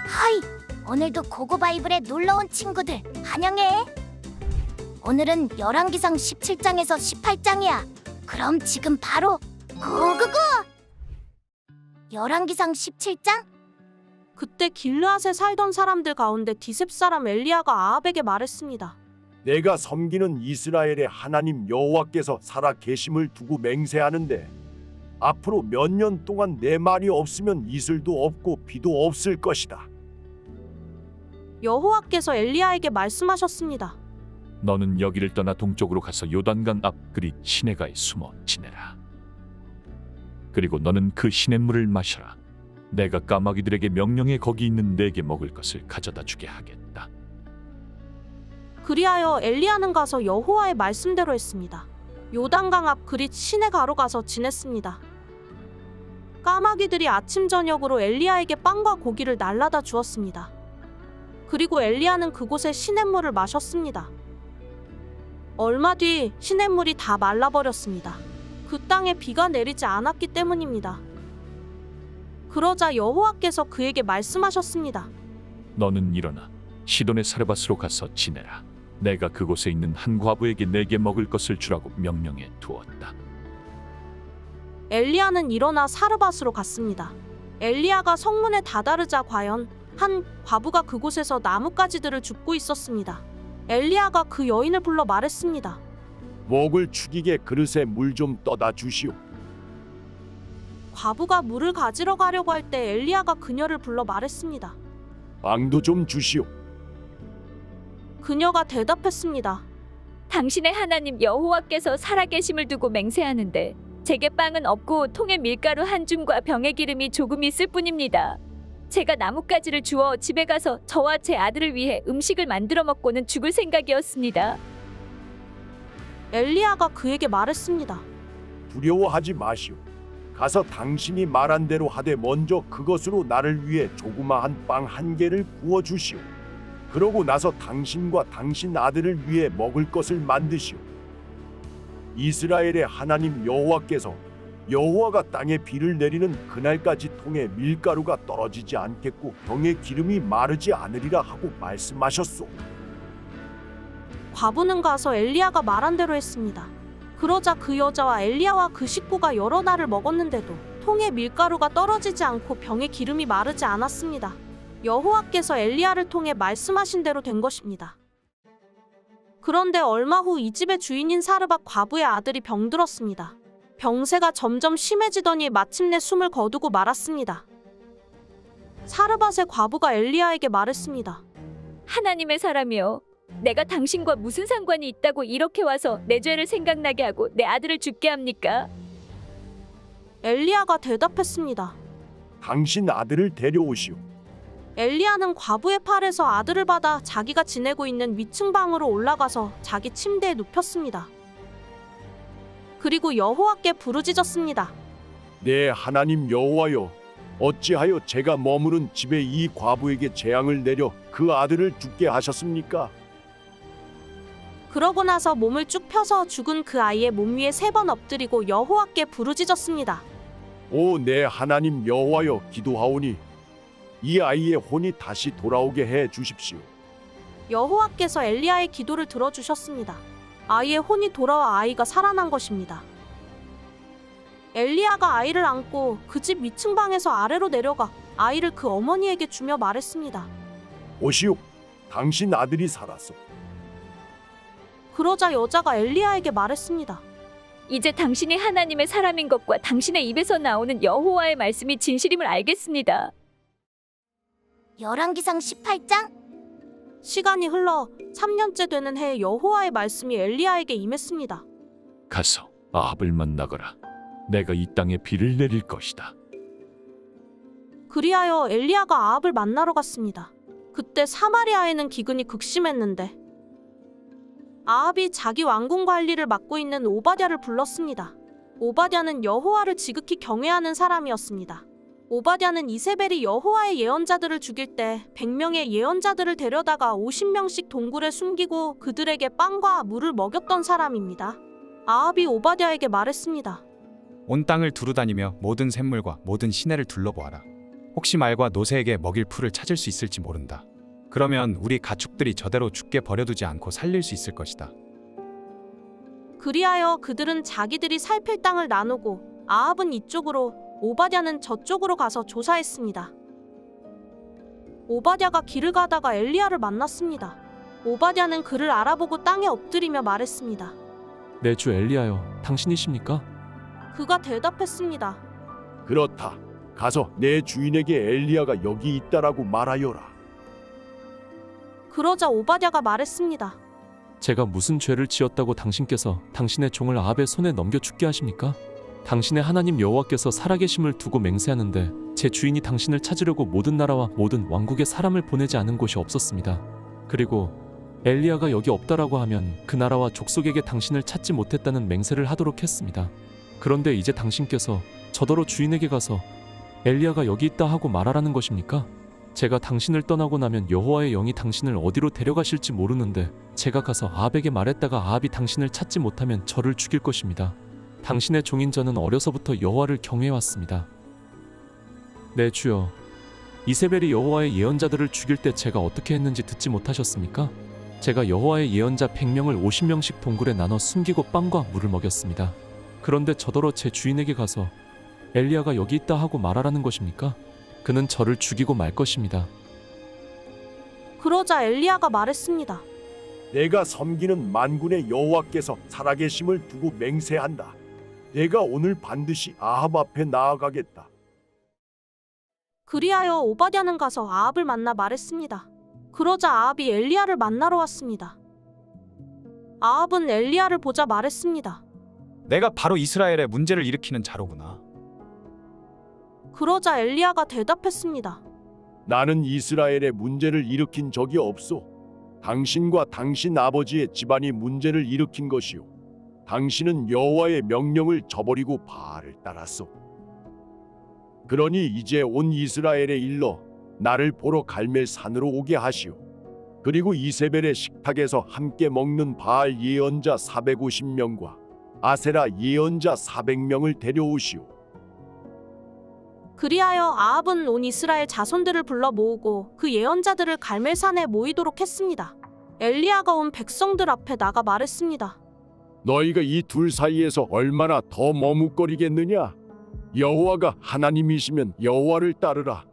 하이, 오늘도 고고바이블에 놀러온 친구들 환영해. 오늘은 열왕기상 17장에서 18장이야. 그럼 지금 바로 고고고! 열왕기상 17장? 그때 길르앗에 살던 사람들 가운데 디셉 사람 엘리야가 아합에게 말했습니다. 내가 섬기는 이스라엘의 하나님 여호와께서 살아 계심을 두고 맹세하는데 앞으로 몇 년 동안 내 말이 없으면 이슬도 없고 비도 없을 것이다. 여호와께서 엘리야에게 말씀하셨습니다. 너는 여기를 떠나 동쪽으로 가서 요단강 앞 그릿 시내가에 숨어 지내라. 그리고 너는 그 시냇물을 마셔라. 내가 까마귀들에게 명령해 거기 있는 내게 먹을 것을 가져다 주게 하겠다. 그리하여 엘리야는 가서 여호와의 말씀대로 했습니다. 요단강 앞 그릿 시내가로 가서 지냈습니다. 까마귀들이 아침 저녁으로 엘리야에게 빵과 고기를 날라다 주었습니다. 그리고 엘리야는 그곳의 시냇물을 마셨습니다. 얼마 뒤 시냇물이 다 말라버렸습니다. 그 땅에 비가 내리지 않았기 때문입니다. 그러자 여호와께서 그에게 말씀하셨습니다. 너는 일어나 시돈의 사르밧으로 가서 지내라. 내가 그곳에 있는 한 과부에게 내게 먹을 것을 주라고 명령해 두었다. 엘리야는 일어나 사르밧으로 갔습니다. 엘리야가 성문에 다다르자 과연 한 과부가 그곳에서 나뭇가지들을 줍고 있었습니다. 엘리야가 그 여인을 불러 말했습니다. 목을 축이게 그릇에 물 좀 떠다 주시오. 과부가 물을 가지러 가려고 할 때 엘리야가 그녀를 불러 말했습니다. 빵도 좀 주시오. 그녀가 대답했습니다. 당신의 하나님 여호와께서 살아계심을 두고 맹세하는데 제게 빵은 없고 통에 밀가루 한 줌과 병에 기름이 조금 있을 뿐입니다. 제가 나뭇가지를 주워 집에 가서 저와 제 아들을 위해 음식을 만들어 먹고는 죽을 생각이었습니다. 엘리야가 그에게 말했습니다. 두려워하지 마시오. 가서 당신이 말한 대로 하되 먼저 그것으로 나를 위해 조그마한 빵 한 개를 구워 주시오. 그러고 나서 당신과 당신 아들을 위해 먹을 것을 만드시오. 이스라엘의 하나님 여호와께서 여호와가 땅에 비를 내리는 그날까지 통에 밀가루가 떨어지지 않겠고 병에 기름이 마르지 않으리라 하고 말씀하셨소. 과부는 가서 엘리야가 말한 대로 했습니다. 그러자 그 여자와 엘리야와 그 식구가 여러 날을 먹었는데도 통에 밀가루가 떨어지지 않고 병에 기름이 마르지 않았습니다. 여호와께서 엘리야를 통해 말씀하신 대로 된 것입니다. 그런데 얼마 후 이 집의 주인인 사르밧 과부의 아들이 병들었습니다. 병세가 점점 심해지더니 마침내 숨을 거두고 말았습니다. 사르밧의 과부가 엘리야에게 말했습니다. 하나님의 사람이여, 내가 당신과 무슨 상관이 있다고 이렇게 와서 내 죄를 생각나게 하고 내 아들을 죽게 합니까? 엘리야가 대답했습니다. 당신 아들을 데려오시오. 엘리야는 과부의 팔에서 아들을 받아 자기가 지내고 있는 위층 방으로 올라가서 자기 침대에 눕혔습니다. 그리고 여호와께 부르짖었습니다. 내 하나님 여호와여, 어찌하여 제가 머무는 집에 이 과부에게 재앙을 내려 그 아들을 죽게 하셨습니까? 그러고 나서 몸을 쭉 펴서 죽은 그 아이의 몸 위에 3번 엎드리고 여호와께 부르짖었습니다. 오 내 하나님 여호와여, 기도하오니 이 아이의 혼이 다시 돌아오게 해 주십시오. 여호와께서 엘리야의 기도를 들어주셨습니다. 아이의 혼이 돌아와 아이가 살아난 것입니다. 엘리야가 아이를 안고 그 집 위층 방에서 아래로 내려가 아이를 그 어머니에게 주며 말했습니다. 오시오, 당신 아들이 살았소. 그러자 여자가 엘리야에게 말했습니다. 이제 당신이 하나님의 사람인 것과 당신의 입에서 나오는 여호와의 말씀이 진실임을 알겠습니다. 열왕기상 18장? 시간이 흘러 3년째 되는 해에 여호와의 말씀이 엘리야에게 임했습니다. 가서 아합을 만나거라. 내가 이 땅에 비를 내릴 것이다. 그리하여 엘리야가 아합을 만나러 갔습니다. 그때 사마리아에는 기근이 극심했는데 아합이 자기 왕궁 관리를 맡고 있는 오바댜를 불렀습니다. 오바댜는 여호와를 지극히 경외하는 사람이었습니다. 오바댜는 이세벨이 여호와의 예언자들을 죽일 때 100명의 예언자들을 데려다가 50명씩 동굴에 숨기고 그들에게 빵과 물을 먹였던 사람입니다. 아합이 오바댜에게 말했습니다. 온 땅을 두루다니며 모든 샘물과 모든 시내를 둘러보아라. 혹시 말과 노새에게 먹일 풀을 찾을 수 있을지 모른다. 그러면 우리 가축들이 저대로 죽게 버려두지 않고 살릴 수 있을 것이다. 그리하여 그들은 자기들이 살필 땅을 나누고 아합은 이쪽으로 오바댜는 저쪽으로 가서 조사했습니다. 오바댜가 길을 가다가 엘리야를 만났습니다. 오바댜는 그를 알아보고 땅에 엎드리며 말했습니다. 내 주 엘리야여, 당신이십니까? 그가 대답했습니다. 그렇다. 가서 내 주인에게 엘리야가 여기 있다라고 말하여라. 그러자 오바댜가 말했습니다. 제가 무슨 죄를 지었다고 당신께서 당신의 종을 아합의 손에 넘겨 죽게 하십니까? 당신의 하나님 여호와께서 살아계심을 두고 맹세하는데 제 주인이 당신을 찾으려고 모든 나라와 모든 왕국에 사람을 보내지 않은 곳이 없었습니다. 그리고 엘리야가 여기 없다라고 하면 그 나라와 족속에게 당신을 찾지 못했다는 맹세를 하도록 했습니다. 그런데 이제 당신께서 저더러 주인에게 가서 엘리야가 여기 있다 하고 말하라는 것입니까? 제가 당신을 떠나고 나면 여호와의 영이 당신을 어디로 데려가실지 모르는데 제가 가서 아합에게 말했다가 아합이 당신을 찾지 못하면 저를 죽일 것입니다. 당신의 종인 저는 어려서부터 여호와를 경외해왔습니다. 네 주여, 이세벨이 여호와의 예언자들을 죽일 때 제가 어떻게 했는지 듣지 못하셨습니까? 제가 여호와의 예언자 100명을 50명씩 동굴에 나눠 숨기고 빵과 물을 먹였습니다. 그런데 저더러 제 주인에게 가서 엘리야가 여기 있다 하고 말하라는 것입니까? 그는 저를 죽이고 말 것입니다. 그러자 엘리야가 말했습니다. 내가 섬기는 만군의 여호와께서 살아계심을 두고 맹세한다. 내가 오늘 반드시 아합 앞에 나아가겠다. 그리하여 오바댜는 가서 아합을 만나 말했습니다. 그러자 아합이 엘리야를 만나러 왔습니다. 아합은 엘리야를 보자 말했습니다. 내가 바로 이스라엘의 문제를 일으키는 자로구나. 그러자 엘리야가 대답했습니다. 나는 이스라엘의 문제를 일으킨 적이 없소. 당신과 당신 아버지의 집안이 문제를 일으킨 것이오. 당신은 여호와의 명령을 저버리고 바알을 따랐소. 그러니 이제 온 이스라엘에 일러 나를 보러 갈멜산으로 오게 하시오. 그리고 이세벨의 식탁에서 함께 먹는 바알 예언자 450명과 아세라 예언자 400명을 데려오시오. 그리하여 아합은 온 이스라엘 자손들을 불러 모으고 그 예언자들을 갈멜산에 모이도록 했습니다. 엘리야가 온 백성들 앞에 나가 말했습니다. 너희가 이 둘 사이에서 얼마나 더 머뭇거리겠느냐? 여호와가 하나님이시면 여호와를 따르라.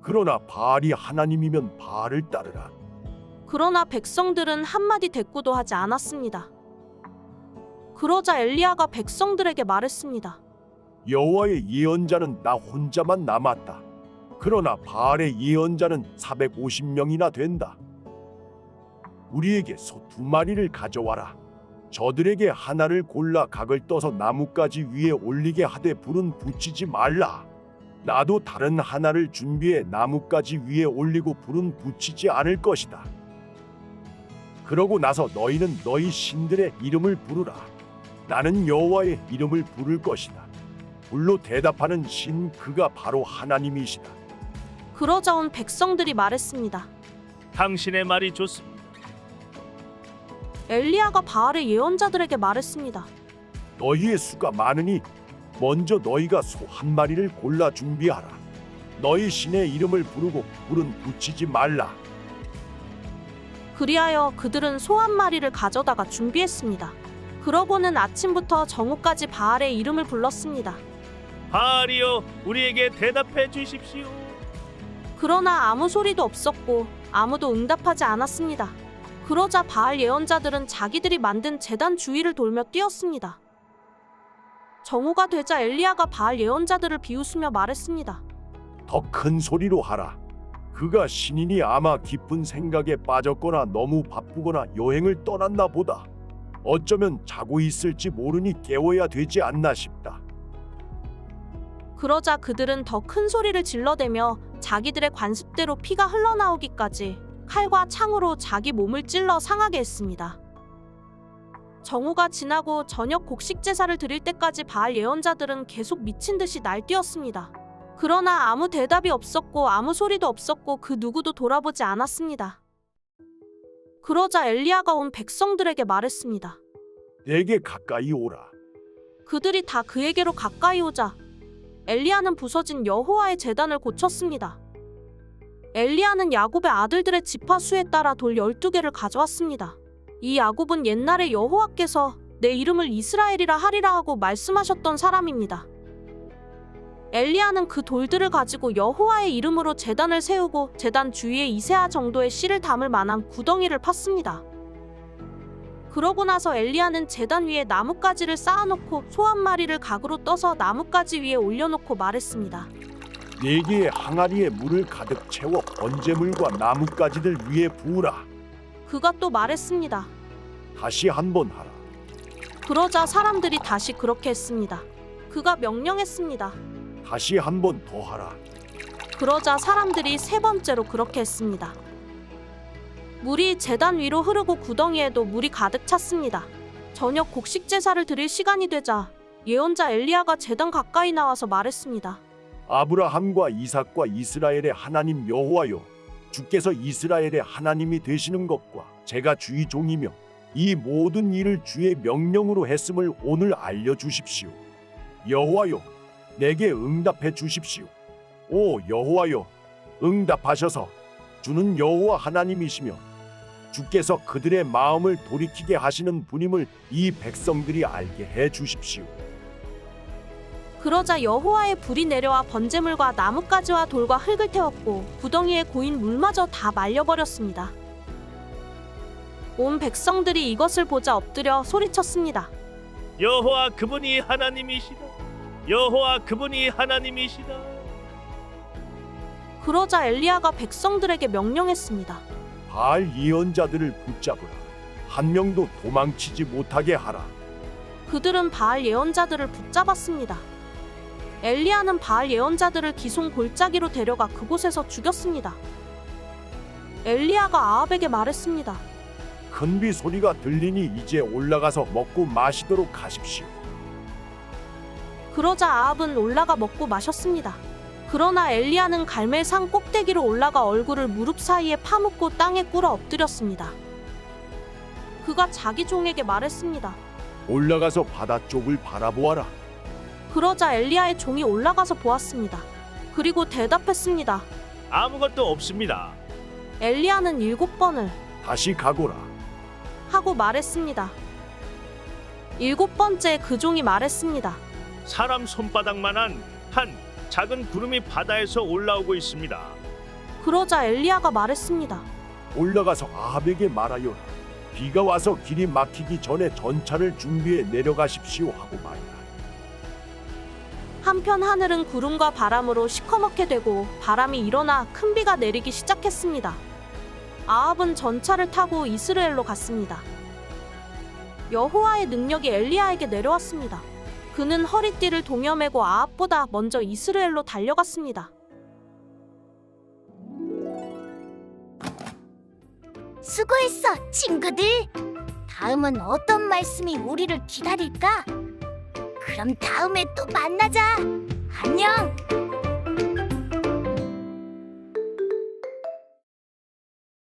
그러나 바알이 하나님이면 바알을 따르라. 그러나 백성들은 한마디 대꾸도 하지 않았습니다. 그러자 엘리야가 백성들에게 말했습니다. 여호와의 예언자는 나 혼자만 남았다. 그러나 바알의 예언자는 450명이나 된다. 우리에게 소 2마리를 가져와라. 저들에게 하나를 골라 각을 떠서 나뭇가지 위에 올리게 하되 불은 붙이지 말라. 나도 다른 하나를 준비해 나뭇가지 위에 올리고 불은 붙이지 않을 것이다. 그러고 나서 너희는 너희 신들의 이름을 부르라. 나는 여호와의 이름을 부를 것이다. 불로 대답하는 신 그가 바로 하나님이시다. 그러자 온 백성들이 말했습니다. 당신의 말이 좋습니다. 엘리야가 바알의 예언자들에게 말했습니다. 너희의 수가 많으니 먼저 너희가 소 1마리를 골라 준비하라. 너희 신의 이름을 부르고 불은 붙이지 말라. 그리하여 그들은 소 1마리를 가져다가 준비했습니다. 그러고는 아침부터 정오까지 바알의 이름을 불렀습니다. 바알이여, 우리에게 대답해 주십시오. 그러나 아무 소리도 없었고 아무도 응답하지 않았습니다. 그러자 바알 예언자들은 자기들이 만든 제단 주위를 돌며 뛰었습니다. 정오가 되자 엘리야가 바알 예언자들을 비웃으며 말했습니다. 더 큰 소리로 하라. 그가 신인이 아마 깊은 생각에 빠졌거나 너무 바쁘거나 여행을 떠났나 보다. 어쩌면 자고 있을지 모르니 깨워야 되지 않나 싶다. 그러자 그들은 더 큰 소리를 질러대며 자기들의 관습대로 피가 흘러나오기까지 칼과 창으로 자기 몸을 찔러 상하게 했습니다. 정오가 지나고 저녁 곡식 제사를 드릴 때까지 바알 예언자들은 계속 미친 듯이 날뛰었습니다. 그러나 아무 대답이 없었고 아무 소리도 없었고 그 누구도 돌아보지 않았습니다. 그러자 엘리야가 온 백성들에게 말했습니다. 내게 가까이 오라. 그들이 다 그에게로 가까이 오자 엘리야는 부서진 여호와의 제단을 고쳤습니다. 엘리야는 야곱의 아들들의 지파 수에 따라 돌 12개를 가져왔습니다. 이 야곱은 옛날에 여호와께서 내 이름을 이스라엘이라 하리라 하고 말씀하셨던 사람입니다. 엘리야는 그 돌들을 가지고 여호와의 이름으로 제단을 세우고 제단 주위에 2세아 정도의 씨를 담을 만한 구덩이를 팠습니다. 그러고 나서 엘리야는 제단 위에 나뭇가지를 쌓아놓고 소 한 마리를 각으로 떠서 나뭇가지 위에 올려놓고 말했습니다. 4개의 항아리에 물을 가득 채워 번제물과 나뭇가지들 위에 부으라. 그가 또 말했습니다. 다시 한번 하라. 그러자 사람들이 다시 그렇게 했습니다. 그가 명령했습니다. 다시 한번 더 하라. 그러자 사람들이 3번째로 그렇게 했습니다. 물이 제단 위로 흐르고 구덩이에도 물이 가득 찼습니다. 저녁 곡식 제사를 드릴 시간이 되자 예언자 엘리야가 제단 가까이 나와서 말했습니다. 아브라함과 이삭과 이스라엘의 하나님 여호와여, 주께서 이스라엘의 하나님이 되시는 것과 제가 주의 종이며 이 모든 일을 주의 명령으로 했음을 오늘 알려주십시오. 여호와여, 내게 응답해 주십시오. 오 여호와여, 응답하셔서 주는 여호와 하나님이시며 주께서 그들의 마음을 돌이키게 하시는 분임을 이 백성들이 알게 해 주십시오. 그러자 여호와의 불이 내려와 번제물과 나뭇가지와 돌과 흙을 태웠고 구덩이에 고인 물마저 다 말려버렸습니다. 온 백성들이 이것을 보자 엎드려 소리쳤습니다. 여호와 그분이 하나님이시다. 여호와 그분이 하나님이시다. 그러자 엘리야가 백성들에게 명령했습니다. 바알 예언자들을 붙잡으라. 한 명도 도망치지 못하게 하라. 그들은 바알 예언자들을 붙잡았습니다. 엘리야는 바알 예언자들을 기손 골짜기로 데려가 그곳에서 죽였습니다. 엘리야가 아합에게 말했습니다. 큰 비 소리가 들리니 이제 올라가서 먹고 마시도록 하십시오. 그러자 아합은 올라가 먹고 마셨습니다. 그러나 엘리야는 갈멜산 꼭대기로 올라가 얼굴을 무릎 사이에 파묻고 땅에 꿇어 엎드렸습니다. 그가 자기 종에게 말했습니다. 올라가서 바다 쪽을 바라보아라. 그러자 엘리야의 종이 올라가서 보았습니다. 그리고 대답했습니다. 아무것도 없습니다. 엘리야는 7번을 다시 가거라. 하고 말했습니다. 7번째 그 종이 말했습니다. 사람 손바닥만한 한 작은 구름이 바다에서 올라오고 있습니다. 그러자 엘리야가 말했습니다. 올라가서 아합에게 말하여라. 비가 와서 길이 막히기 전에 전차를 준비해 내려가십시오 하고 말이라. 한편 하늘은 구름과 바람으로 시커멓게 되고 바람이 일어나 큰 비가 내리기 시작했습니다. 아합은 전차를 타고 이스라엘로 갔습니다. 여호와의 능력이 엘리야에게 내려왔습니다. 그는 허리띠를 동여매고 아합보다 먼저 이스라엘로 달려갔습니다. 수고했어, 친구들. 다음은 어떤 말씀이 우리를 기다릴까? 그럼 다음에 또 만나자. 안녕.